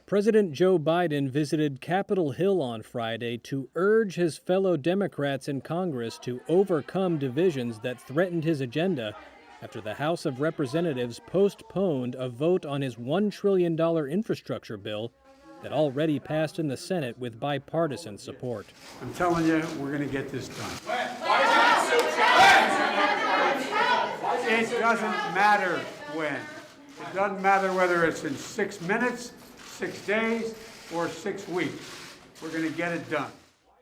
President Joe Biden visited Capitol Hill on Friday to urge his fellow Democrats in Congress to overcome divisions that threatened his agenda after the House of Representatives postponed a vote on his $1 trillion infrastructure bill that already passed in the Senate with bipartisan support. I'm telling you, we're going to get this done. It doesn't matter when. It doesn't matter whether it's in 6 minutes, 6 days, or 6 weeks. We're going to get it done.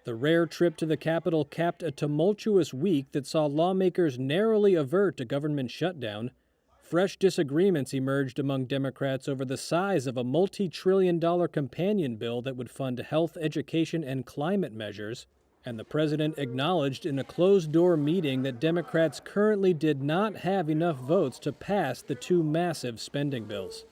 The rare trip to the Capitol capped a tumultuous week that saw lawmakers narrowly avert a government shutdown. Fresh disagreements emerged among Democrats over the size of a multi-trillion-dollar companion bill that would fund health, education, and climate measures. And the president acknowledged in a closed-door meeting that Democrats currently did not have enough votes to pass the two massive spending bills.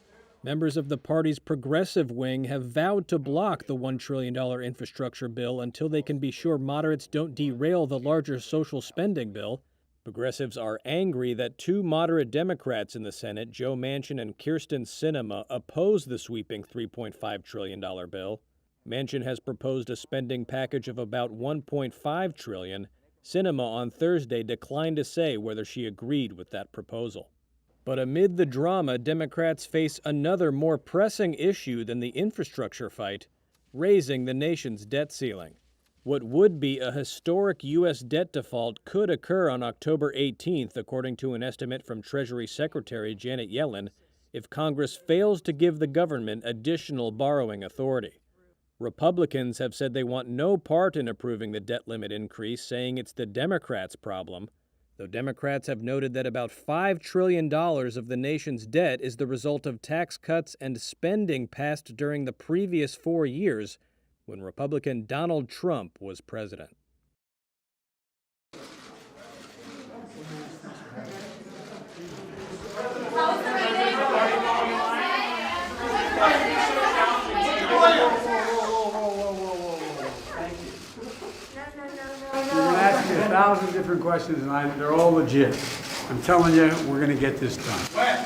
Members of the party's progressive wing have vowed to block the $1 trillion infrastructure bill until they can be sure moderates don't derail the larger social spending bill. Progressives are angry that two moderate Democrats in the Senate, Joe Manchin and Kyrsten Sinema, oppose the sweeping $3.5 trillion bill. Manchin has proposed a spending package of about $1.5 trillion. Sinema on Thursday declined to say whether she agreed with that proposal. But amid the drama, Democrats face another more pressing issue than the infrastructure fight, raising the nation's debt ceiling. What would be a historic U.S. debt default could occur on October 18th, according to an estimate from Treasury Secretary Janet Yellen, if Congress fails to give the government additional borrowing authority. Republicans have said they want no part in approving the debt limit increase, saying it's the Democrats' problem. Though Democrats have noted that about $5 trillion of the nation's debt is the result of tax cuts and spending passed during the previous 4 years when Republican Donald Trump was president. You're going to ask me 1,000 different questions, and they're all legit. I'm telling you, we're going to get this done. Why is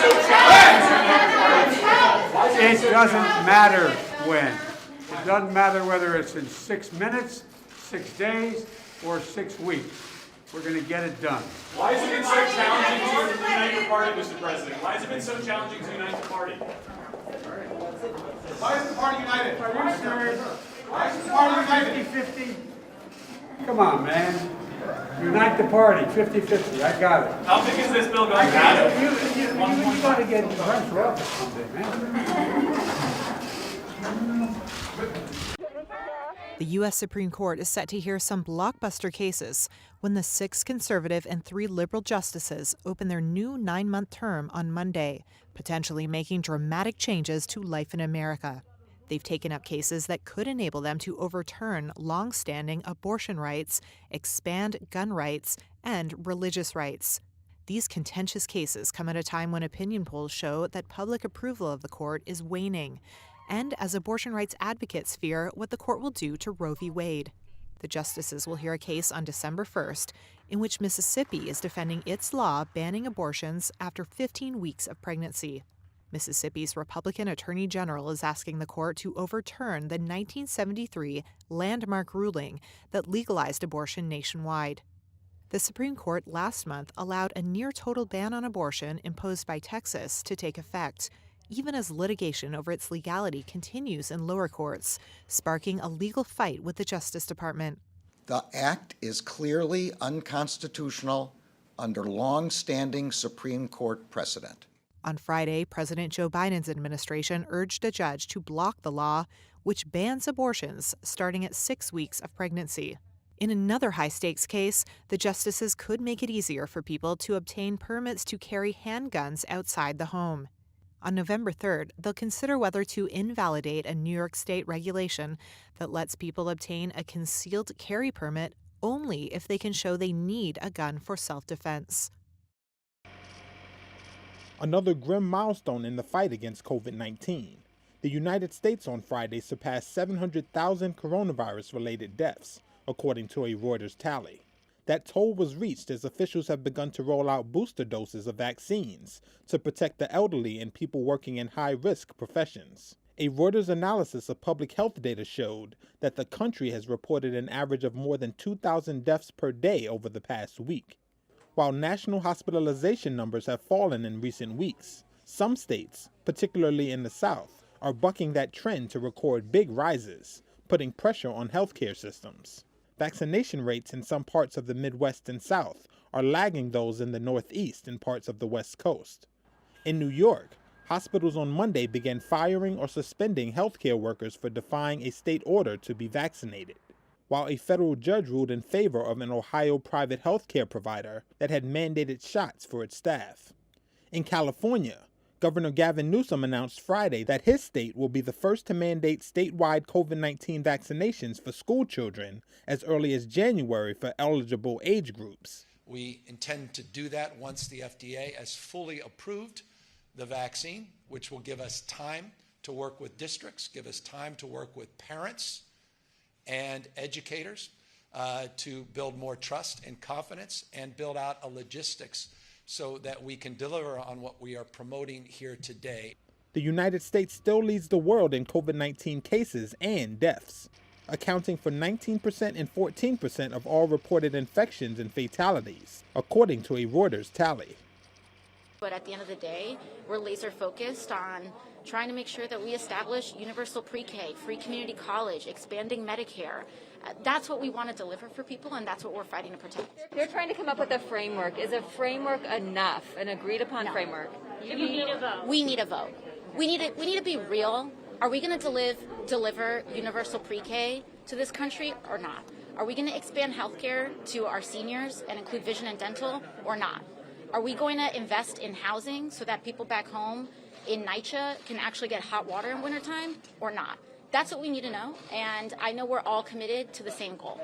it so challenging? It doesn't matter when. It doesn't matter whether it's in 6 minutes, 6 days, or 6 weeks. We're going to get it done. Why has it been so challenging to unite the party, Mr. President? Why has it been so challenging to unite the party? Why is the party united? Why is the party united? 50-50. Come on, man. Unite the party, 50-50. I got it. How big is this bill going to be? You got to get French rough someday, man. The U.S. Supreme Court is set to hear some blockbuster cases when the 6 conservative and 3 liberal justices open their new 9-month term on Monday, potentially making dramatic changes to life in America. They've taken up cases that could enable them to overturn long-standing abortion rights, expand gun rights, and religious rights. These contentious cases come at a time when opinion polls show that public approval of the court is waning, and as abortion rights advocates fear what the court will do to Roe v. Wade. The justices will hear a case on December 1st in which Mississippi is defending its law banning abortions after 15 weeks of pregnancy. Mississippi's Republican Attorney General is asking the court to overturn the 1973 landmark ruling that legalized abortion nationwide. The Supreme Court last month allowed a near-total ban on abortion imposed by Texas to take effect, even as litigation over its legality continues in lower courts, sparking a legal fight with the Justice Department. The act is clearly unconstitutional under long-standing Supreme Court precedent. On Friday, President Joe Biden's administration urged a judge to block the law, which bans abortions starting at 6 weeks of pregnancy. In another high-stakes case, the justices could make it easier for people to obtain permits to carry handguns outside the home. On November 3rd, they'll consider whether to invalidate a New York State regulation that lets people obtain a concealed carry permit only if they can show they need a gun for self-defense. Another grim milestone in the fight against COVID-19. The United States on Friday surpassed 700,000 coronavirus-related deaths, according to a Reuters tally. That toll was reached as officials have begun to roll out booster doses of vaccines to protect the elderly and people working in high-risk professions. A Reuters analysis of public health data showed that the country has reported an average of more than 2,000 deaths per day over the past week. While national hospitalization numbers have fallen in recent weeks, some states, particularly in the South, are bucking that trend to record big rises, putting pressure on healthcare systems. Vaccination rates in some parts of the Midwest and South are lagging those in the Northeast and parts of the West Coast. In New York, hospitals on Monday began firing or suspending healthcare workers for defying a state order to be vaccinated, while a federal judge ruled in favor of an Ohio private healthcare provider that had mandated shots for its staff. In California, Governor Gavin Newsom announced Friday that his state will be the first to mandate statewide COVID-19 vaccinations for school children as early as January for eligible age groups. We intend to do that once the FDA has fully approved the vaccine, which will give us time to work with districts, give us time to work with parents and educators to build more trust and confidence and build out a logistics so that we can deliver on what we are promoting here today. The United States still leads the world in COVID-19 cases and deaths, accounting for 19% and 14% of all reported infections and fatalities, according to a Reuters tally. But at the end of the day, we're laser focused on trying to make sure that we establish universal pre-K, free community college, expanding Medicare. That's what we want to deliver for people, and that's what we're fighting to protect. They're trying to come up with a framework. Is a framework enough, an agreed upon framework? We need a vote. We need a vote. We need to be real. Are we going to deliver universal pre-K to this country or not? Are we going to expand healthcare to our seniors and include vision and dental or not? Are we going to invest in housing so that people back home in NYCHA can actually get hot water in wintertime or not? That's what we need to know, and I know we're all committed to the same goal.